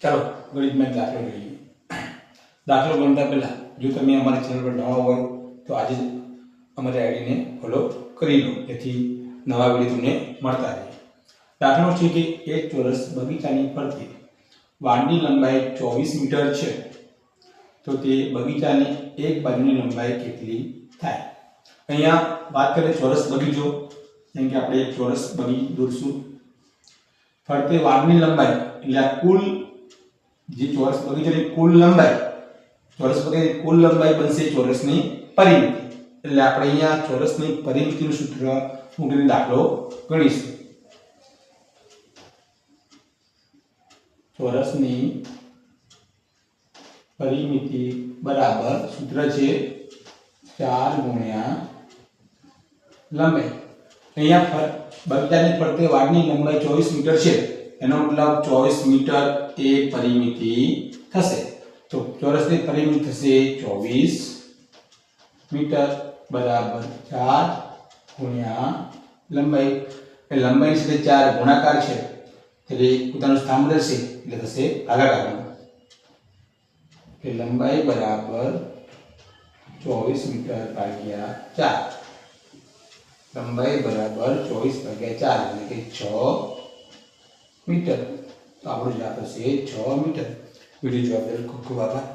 ચાલો ગણિતમાં દાખલો જોઈએ. દાખલો ગણતા પહેલા જો તમે અમારી ચેનલ પર નવા હોય તો આજે જ અમારી આઈડીને ફોલો કરી લો, જેથી નવા વિડીયો તમને મળતા રહે. દાખલો છે કે એક ચોરસ બગીચાની ફરતે વાડની લંબાઈ 24 મીટર છે, તો તે બગીચાની એક બાજુની લંબાઈ કેટલી થાય? અહીંયા વાત કરીએ ચોરસ બગીચો, જેમ કે આપણે એક ચોરસ બગીચો દોરશું. ફરતે વાડની લંબાઈ એટલે આ કુલ જે ચોરસ બગીચાની કુલ લંબાઈ, ચોરસ બગીચાની કુલ લંબાઈ બનશે ચોરસની પરિમિતિ. એટલે આપણે અહીંયા ચોરસની પરિમિતિનું સૂત્ર મૂકીને દાખલો ગણીશું. ચોરસની પરિમિતિ બરાબર સૂત્ર છે 4 ગુણ્યા લંબાઈ. અહીંયા બગીચાની ફરતે વાડની લંબાઈ 24 મીટર છે, એનો મતલબ 24 મીટર એ પરિમિતિ થશે. તો ચોરસની પરિમિતિ થશે 24 મીટર બરાબર 4 ગુણ્યા લંબાઈ. એ લંબાઈ સાથે 4 ગુણાકાર છે એટલે પોતાનું સ્થાન બદલશે એટલે થશે ભાગાકારનું. કે લંબાઈ બરાબર 24 મીટર ભાગ્યા 4. લંબાઈ બરાબર 24 ભાગ્યા 4 એટલે કે 6 મીટર. તો આપણો જવાબ થશે 6 મીટર. વિડીયો જોવા બદલ ખૂબ ખૂબ આભાર.